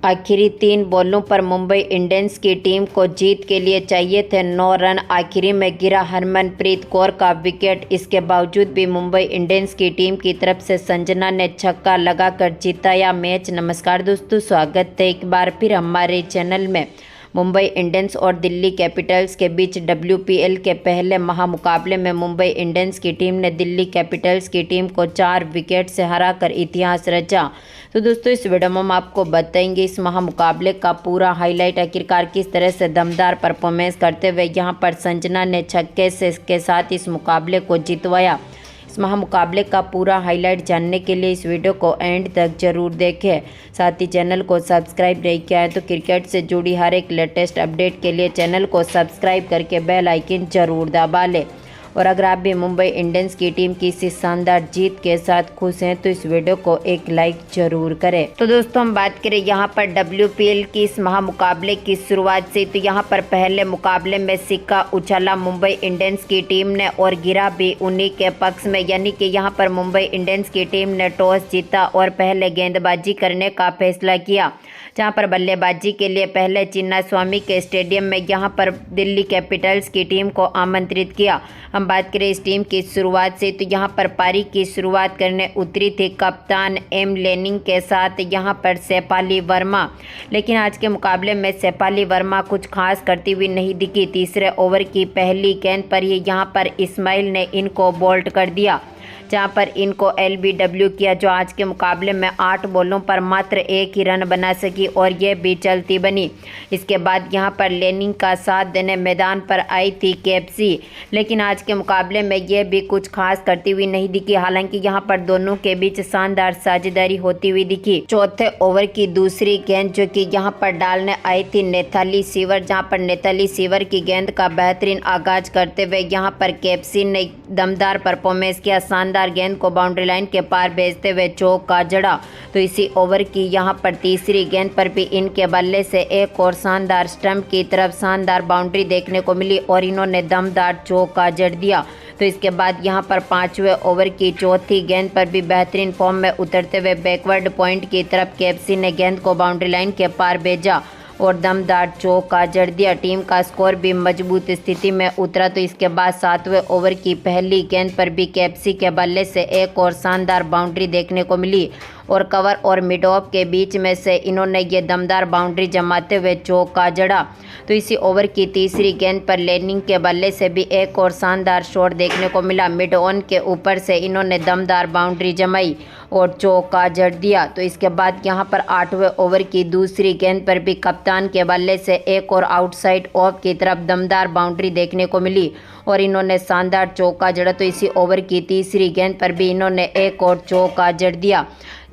आखिरी 3 बॉलों पर मुंबई इंडियंस की टीम को जीत के लिए चाहिए थे 9 रन। आखिरी में गिरा हरमनप्रीत कौर का विकेट। इसके बावजूद भी मुंबई इंडियंस की टीम की तरफ से संजना ने छक्का लगाकर जिताया मैच। नमस्कार दोस्तों, स्वागत है एक बार फिर हमारे चैनल में। मुंबई इंडियंस और दिल्ली कैपिटल्स के बीच WPL के पहले महामुकाबले में मुंबई इंडियंस की टीम ने दिल्ली कैपिटल्स की टीम को 4 विकेट से हराकर इतिहास रचा। तो दोस्तों, इस वीडियो में हम आपको बताएंगे इस महामुकाबले का पूरा हाईलाइट, आखिरकार किस तरह से दमदार परफॉर्मेंस करते हुए यहां पर संजना ने छक्के से के साथ इस मुकाबले को जितवाया। इस महामुकाबले का पूरा हाईलाइट जानने के लिए इस वीडियो को एंड तक जरूर देखें। साथ ही चैनल को सब्सक्राइब नहीं किया है तो क्रिकेट से जुड़ी हर एक लेटेस्ट अपडेट के लिए चैनल को सब्सक्राइब करके बेल आइकन जरूर दबा लें। और अगर आप भी मुंबई इंडियंस की टीम की इसी शानदार जीत के साथ खुश हैं तो इस वीडियो को एक लाइक जरूर करें। तो दोस्तों, हम बात करें यहाँ पर WPL की इस महामुकाबले की शुरुआत से। तो यहाँ पर पहले मुकाबले में सिक्का उछाला मुंबई इंडियंस की टीम ने और गिरा भी उन्हीं के पक्ष में, यानी कि यहाँ पर मुंबई इंडियंस की टीम ने टॉस जीता और पहले गेंदबाजी करने का फैसला किया। जहां पर बल्लेबाजी के लिए पहले चिन्नास्वामी के स्टेडियम में यहां पर दिल्ली कैपिटल्स की टीम को आमंत्रित किया। हम बात करें इस टीम की शुरुआत से तो यहां पर पारी की शुरुआत करने उतरी थी कप्तान एम लेनिंग के साथ यहां पर शेफाली वर्मा, लेकिन आज के मुकाबले में शेफाली वर्मा कुछ खास करती हुई नहीं दिखी। तीसरे ओवर की पहली गेंद पर ही यहां पर इस्माइल ने इनको बोल्ड कर दिया, जहां पर इनको LBW किया, जो आज के मुकाबले में 8 बॉलों पर मात्र 1 ही रन बना सकी और ये भी चलती बनी। इसके बाद यहां पर लेनिंग का साथ देने मैदान पर आई थी केएफसी, लेकिन आज के मुकाबले में ये भी कुछ खास करती हुई नहीं दिखी। हालांकि यहां पर दोनों के बीच शानदार साझेदारी होती हुई दिखी। चौथे ओवर की दूसरी गेंद जो कि यहां पर डालने आई थी नेथाली सीवर, जहां पर नेथाली सीवर की गेंद का बेहतरीन आगाज करते हुए यहां पर केएफसी ने दमदार परफॉर्मेंस किया। शानदार गेंद को बाउंड्री लाइन के पार भेजते हुए चौका जड़ा। तो इसी ओवर की यहां पर तीसरी गेंद पर भी इनके बल्ले से एक और शानदार स्टंप की तरफ शानदार बाउंड्री देखने को मिली और इन्होंने दमदार चौका जड़ दिया। तो इसके बाद यहां पर 5वें ओवर की चौथी गेंद पर भी बेहतरीन फॉर्म में उतरते हुए बैकवर्ड पॉइंट की तरफ केएफसी ने गेंद को बाउंड्री लाइन के पार भेजा और दमदार चौका जड़ दिया। टीम का स्कोर भी मजबूत स्थिति में उतरा। तो इसके बाद 7वें ओवर की पहली गेंद पर भी केएफसी के बल्ले से एक और शानदार बाउंड्री देखने को मिली और कवर और मिड ऑफ के बीच में से इन्होंने ये दमदार बाउंड्री जमाते हुए चौका जड़ा। तो इसी ओवर की तीसरी गेंद पर लेनिंग के बल्ले से भी एक और शानदार शॉट देखने को मिला। मिड ऑन के ऊपर से इन्होंने दमदार बाउंड्री जमाई और चौका जड़ दिया। तो इसके बाद यहाँ पर 8वें ओवर की दूसरी गेंद पर भी कप्तान के बल्ले से एक और आउटसाइड ऑफ की तरफ दमदार बाउंड्री देखने को मिली और इन्होंने शानदार चौका जड़ा। तो इसी ओवर की तीसरी गेंद पर भी इन्होंने एक और चौका जड़ दिया,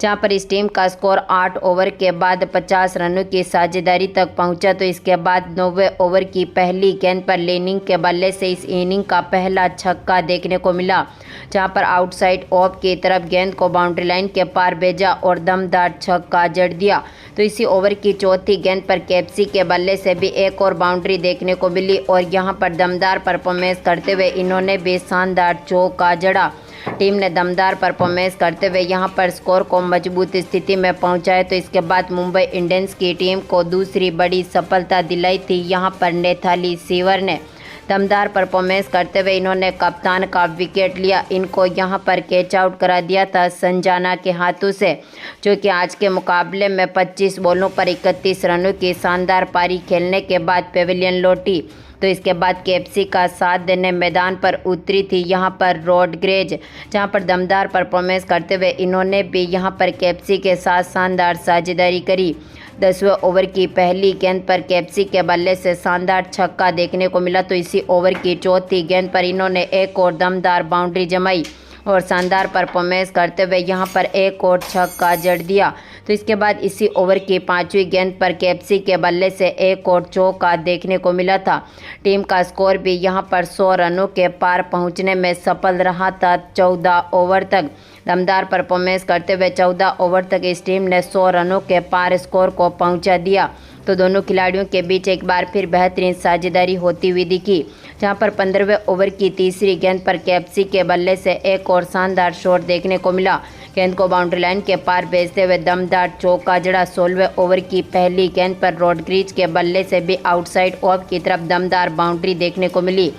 जहां पर इस टीम का स्कोर 8 ओवर के बाद 50 रनों की साझेदारी तक पहुंचा। तो इसके बाद 9वें ओवर की पहली गेंद पर लेनिंग के बल्ले से इस इनिंग का पहला छक्का देखने को मिला, जहां पर आउटसाइड ऑफ की तरफ गेंद को बाउंड्री लाइन के पार भेजा और दमदार छक्का जड़ दिया। तो इसी ओवर की चौथी गेंद पर केएफसी के बल्ले से भी एक और बाउंड्री देखने को मिली और यहां पर दमदार परफॉर्मेंस करते हुए इन्होंने भी शानदार चौका जड़ा। टीम ने दमदार परफॉर्मेंस करते हुए यहां पर स्कोर को मजबूत स्थिति में पहुंचाया। तो इसके बाद मुंबई इंडियंस की टीम को दूसरी बड़ी सफलता दिलाई थी यहां पर नेथाली सीवर ने। दमदार परफॉर्मेंस करते हुए इन्होंने कप्तान का विकेट लिया। इनको यहां पर कैच आउट करा दिया था संजना के हाथों से, जो कि आज के मुकाबले में 25 बॉलों पर 31 रनों की शानदार पारी खेलने के बाद पेविलियन लौटी। तो इसके बाद केएफसी का साथ देने मैदान पर उतरी थी यहां पर रोडग्रेज, जहां पर दमदार परफॉर्मेंस करते हुए इन्होंने भी यहां पर केएफसी के साथ शानदार साझेदारी करी। 10वें ओवर की पहली गेंद पर केएफसी के बल्ले से शानदार छक्का देखने को मिला। तो इसी ओवर की चौथी गेंद पर इन्होंने एक और दमदार बाउंड्री जमाई और शानदार परफॉर्मेंस करते हुए यहां पर एक और छक्का जड़ दिया। तो इसके बाद इसी ओवर की 5वीं गेंद पर केएफसी के बल्ले से एक और चौका देखने को मिला था। टीम का स्कोर भी यहां पर 100 रनों के पार पहुंचने में सफल रहा था। 14 ओवर तक दमदार परफॉर्मेंस करते हुए 14 ओवर तक इस टीम ने 100 रनों के पार स्कोर को पहुंचा दिया। तो दोनों खिलाड़ियों के बीच एक बार फिर बेहतरीन साझेदारी होती हुई दिखी, जहां पर 15वें ओवर की तीसरी गेंद पर केएफसी के बल्ले से एक और शानदार शॉट देखने को मिला। गेंद को बाउंड्री लाइन के पार भेजते हुए दमदार चौका जड़ा। 16वें ओवर की पहली गेंद पर रोड्रिग्ज के बल्ले से भी आउटसाइड ऑफ की तरफ दमदार बाउंड्री देखने को मिली।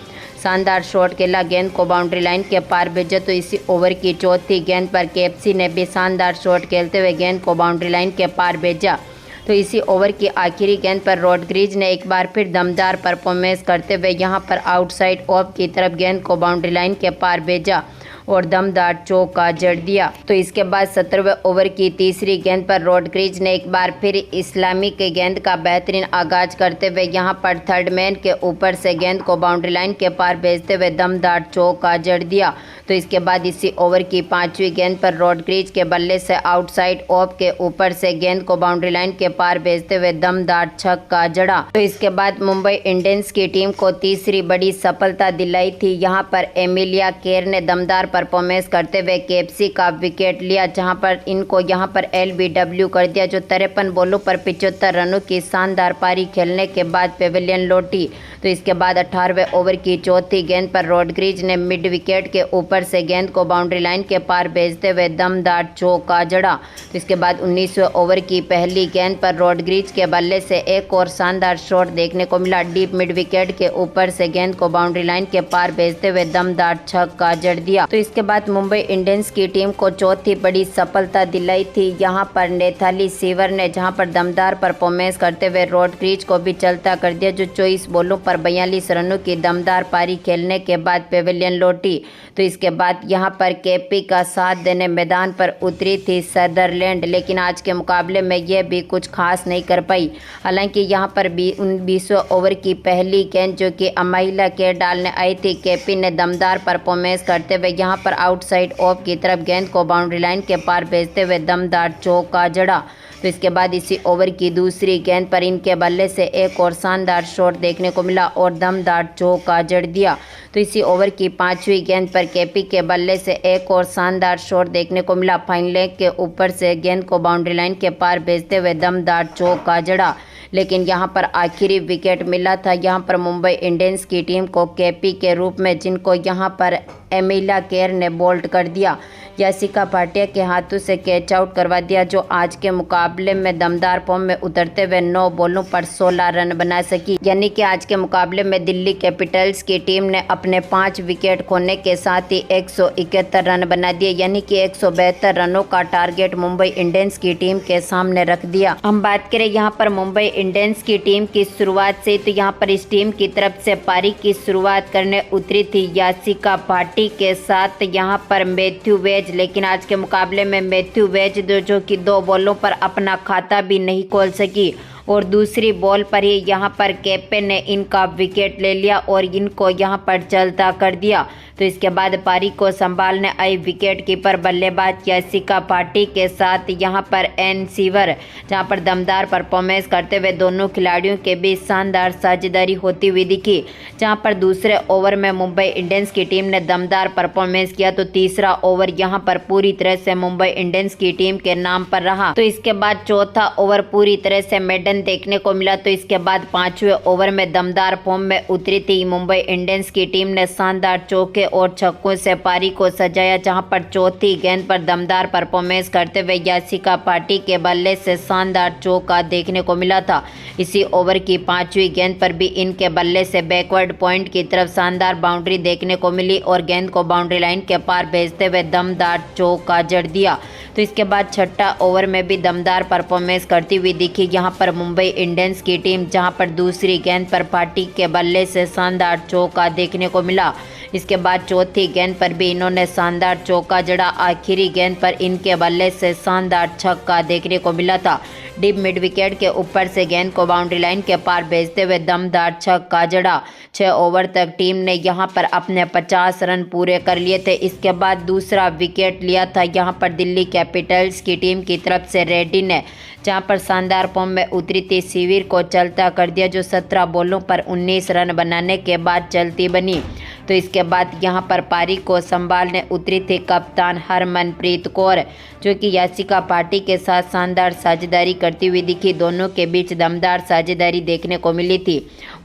शानदार शॉट खेला, गेंद को बाउंड्री लाइन के पार भेजा। तो इसी ओवर की चौथी गेंद पर केएफसी ने भी शानदार शॉट खेलते हुए गेंद को बाउंड्री लाइन के पार भेजा। तो इसी ओवर की आखिरी गेंद पर रोड्रिग्ज ने एक बार फिर दमदार परफॉर्मेंस करते हुए यहां पर आउटसाइड ऑफ की तरफ गेंद को बाउंड्री लाइन के पार भेजा और दमदार चौका जड़ दिया। तो इसके बाद 17वें ओवर की तीसरी गेंद पर रोड्रिग्ज ने एक बार फिर इस्लामी के गेंद का बेहतरीन आगाज करते हुए यहां पर थर्ड मैन के ऊपर से गेंद को बाउंड्री लाइन के पार भेजते हुए दमदार चौका जड़ दिया। तो इसके बाद इसी ओवर की पांचवी गेंद पर रोड्रिग्ज के बल्ले से आउटसाइड ऑफ के ऊपर से गेंद को बाउंड्री लाइन के पार भेजते हुए दमदार छक्का जड़ा। तो इसके बाद मुंबई इंडियंस की टीम को तीसरी बड़ी सफलता दिलाई थी। यहाँ पर एमिलिया केर ने दमदार परफॉर्मेंस करते हुए केएफसी का विकेट लिया, जहां पर इनको यहां पर एलबीडब्ल्यू कर दिया, जो 53 बॉलों पर 75 रनों की शानदार पारी खेलने के बाद पेविलियन लौटी। तो इसके बाद 18वें ओवर की चौथी गेंद पर रोड्रिग्ज ने मिड विकेट के ऊपर से गेंद को बाउंड्री लाइन के पार भेजते हुए दमदार चौका जड़ा। तो इसके बाद 19वें ओवर की पहली गेंद पर रोड्रिग्ज के बल्ले से एक और शानदार शॉट देखने को मिला। डीप मिड विकेट के ऊपर से गेंद को बाउंड्री लाइन के पार भेजते हुए दमदार छक्का जड़ दिया। तो इसके बाद मुंबई इंडियंस की टीम को चौथी बड़ी सफलता दिलाई थी। यहां पर नेथाली सीवर ने जहां पर दमदार परफॉर्मेंस करते हुए रोड्रिग्ज को भी चलता कर दिया, जो 24 बॉलों पर 42 रनों की दमदार पारी खेलने के बाद पेविलियन लौटी। तो इसके बाद यहां पर केपी का साथ देने मैदान पर उतरी थी सदरलैंड, लेकिन आज के मुकाबले में यह भी कुछ खास नहीं कर पाई। हालांकि यहां पर 20वें ओवर की पहली गेंद जो कि अमाइला के डालने आई थी, केपी ने दमदार परफॉर्मेंस करते हुए यहां पर आउटसाइड ऑफ की तरफ गेंद को बाउंड्री लाइन के पार भेजते हुए दमदार चौका जड़ा। तो इसके बाद इसी ओवर की दूसरी गेंद पर इनके बल्ले से एक और शानदार शॉट देखने को मिला और दमदार चौका जड़ दिया। तो इसी ओवर की पांचवी गेंद पर केपी के बल्ले से एक और शानदार शॉट देखने को मिला। फाइन लेग के ऊपर से गेंद को बाउंड्री लाइन के पार भेजते हुए दमदार चौका जड़ा, लेकिन यहां पर आखिरी विकेट मिला था यहां पर मुंबई इंडियंस की टीम को केपी के रूप में, जिनको यहां पर एमिला केर ने बोल्ड कर दिया। यासिका भाटिया के हाथों से कैच आउट करवा दिया, जो आज के मुकाबले में दमदार फॉर्म में उतरते हुए 9 बॉलों पर 16 रन बना सकी। यानी कि आज के मुकाबले में दिल्ली कैपिटल्स की टीम ने अपने 5 विकेट खोने के साथ ही 171 रन बना दिए, यानी कि 172 रनों का टारगेट मुंबई इंडियंस की टीम के सामने रख दिया। हम बात करें यहाँ पर मुंबई इंडियंस की टीम की शुरुआत से, तो यहाँ पर इस टीम की तरफ से पारी की शुरुआत करने उतरी थी यासिका भाटी के साथ यहाँ पर मैथ्यू वेज, लेकिन आज के मुकाबले में मैथ्यू वेज जो कि 2 बॉलों पर अपना खाता भी नहीं खोल सकी और दूसरी बॉल पर ही यहाँ पर केपे ने इनका विकेट ले लिया और इनको यहाँ पर चलता कर दिया। तो इसके बाद पारी को संभालने आई विकेट कीपर बल्लेबाज यासिका भाटी के साथ यहाँ पर एन सीवर, जहाँ पर दमदार परफॉर्मेंस करते हुए दोनों खिलाड़ियों के बीच शानदार साझेदारी होती हुई दिखी। जहाँ पर दूसरे ओवर में मुंबई इंडियंस की टीम ने दमदार परफॉर्मेंस किया, तो तीसरा ओवर यहाँ पर पूरी तरह से मुंबई इंडियंस की टीम के नाम पर रहा। तो इसके बाद चौथा ओवर पूरी तरह से मेडन देखने को मिला। तो इसके बाद 5वें ओवर में दमदार फॉर्म में उतरी थी मुंबई इंडियंस की टीम ने शानदार चौके और छक्कों से पारी को सजाया, जहां पर चौथी गेंद पर दमदार परफॉर्मेंस करते हुए यासिका भाटी के बल्ले से शानदार चौका देखने को मिला था। इसी ओवर की 5वीं गेंद पर भी इनके बल्ले से बैकवर्ड पॉइंट की तरफ शानदार बाउंड्री देखने को मिली और गेंद को बाउंड्री लाइन के पार भेजते हुए दमदार चौका जड़ दिया। तो इसके बाद छठा ओवर में भी दमदार परफॉर्मेंस करती हुई दिखी यहाँ पर मुंबई इंडियंस की टीम, जहां पर दूसरी गेंद पर भाटी के बल्ले से शानदार चौका देखने को मिला। इसके बाद चौथी गेंद पर भी इन्होंने शानदार चौका जड़ा। आखिरी गेंद पर इनके बल्ले से शानदार छक्का देखने को मिला था। डीप मिड विकेट के ऊपर से गेंद को बाउंड्री लाइन के पार भेजते हुए दमदार छक्का जड़ा। 6 ओवर तक टीम ने यहां पर अपने 50 रन पूरे कर लिए थे। इसके बाद दूसरा विकेट लिया था यहां पर दिल्ली कैपिटल्स की टीम की तरफ से रेड्डी ने, जहां पर शानदार फॉर्म में उतरी थी सीवीर को चलता कर दिया, जो 17 बॉलों पर 19 रन बनाने के बाद चलती बनी। तो इसके बाद यहां पर पारी को संभालने उतरी थी कप्तान हरमनप्रीत कौर, जो कि याचिका पार्टी के साथ शानदार साझेदारी करती हुई दिखी। दोनों के बीच दमदार साझेदारी देखने को मिली थी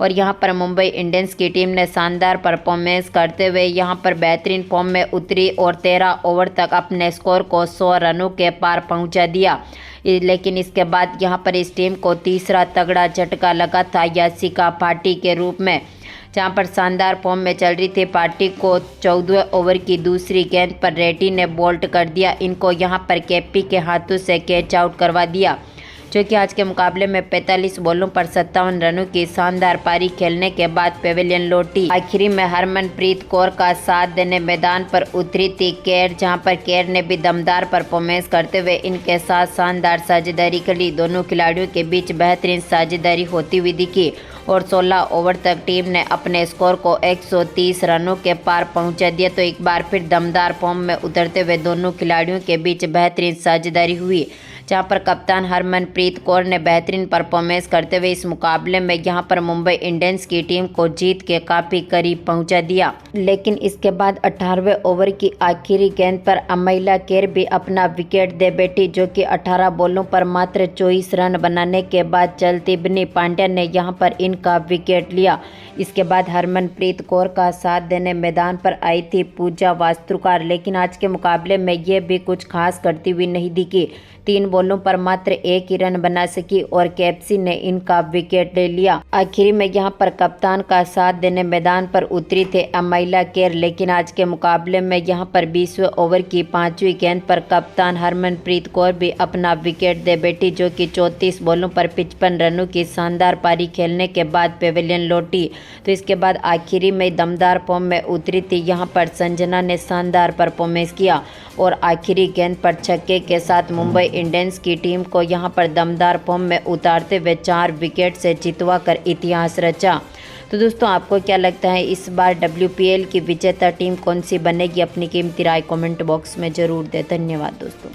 और यहां पर मुंबई इंडियंस की टीम ने शानदार परफॉर्मेंस करते हुए यहां पर बेहतरीन फॉर्म में उतरी और 13 ओवर तक अपने स्कोर को 100 रनों के पार पहुंचा दिया। लेकिन इसके बाद यहां पर इस टीम को तीसरा तगड़ा झटका लगा था याचिका पार्टी के रूप में, जहां पर शानदार फॉर्म में चल रही थी पार्टी को 14वें ओवर की दूसरी गेंद पर रेड्डी ने बोल्ट कर दिया। इनको यहां पर केपी के हाथों से कैच आउट करवा दिया, जो कि आज के मुकाबले में 45 बॉलों पर 57 रनों की शानदार पारी खेलने के बाद पेविलियन लौटी। आखिरी में हरमनप्रीत कौर का साथ देने मैदान पर उतरी थी केर, जहां पर केर ने भी दमदार परफॉर्मेंस करते हुए इनके साथ शानदार साझेदारी करी। दोनों खिलाड़ियों के बीच बेहतरीन साझेदारी होती हुई दिखी और 16 ओवर तक टीम ने अपने स्कोर को 130 रनों के पार पहुंचा दिया। तो एक बार फिर दमदार फॉर्म में उतरते हुए दोनों खिलाड़ियों के बीच बेहतरीन साझेदारी हुई, जहां पर कप्तान हरमनप्रीत कौर ने बेहतरीन परफॉर्मेंस करते हुए इस मुकाबले में यहां पर मुंबई इंडियंस की टीम को जीत के काफ़ी करीब पहुंचा दिया। लेकिन इसके बाद 18वें ओवर की आखिरी गेंद पर अमैला केर भी अपना विकेट दे बैठी, जो कि 18 बॉलों पर मात्र 24 रन बनाने के बाद चलतिबनी पांड्या ने यहां पर इनका विकेट लिया। इसके बाद हरमनप्रीत कौर का साथ देने मैदान पर आई थी पूजा वास्तुकार, लेकिन आज के मुकाबले में ये भी कुछ खास करती हुई नहीं दिखी। 3 बॉलों पर मात्र 1 ही रन बना सकी और केपसी ने इनका विकेट ले लिया। आखिरी में यहां पर कप्तान का साथ देने मैदान पर उतरी थे अमैला केर, लेकिन आज के मुकाबले में यहां पर 20वें ओवर की 5वीं गेंद पर कप्तान हरमनप्रीत कौर भी अपना विकेट दे बैठी, जो कि 34 बॉलों पर 55 रनों की शानदार पारी खेलने के बाद पेविलियन लौटी। तो इसके बाद आखिरी में दमदार फॉर्म में उतरी थी यहां पर संजना ने शानदार परफॉर्मेंस किया और आखिरी गेंद पर छक्के के साथ मुंबई इंडियंस की टीम को यहां पर दमदार फॉर्म में उतारते हुए 4 विकेट से जितवा कर इतिहास रचा। तो दोस्तों, आपको क्या लगता है इस बार WPL की विजेता टीम कौन सी बनेगी? अपनी कीमती राय कमेंट बॉक्स में ज़रूर दें। धन्यवाद दोस्तों।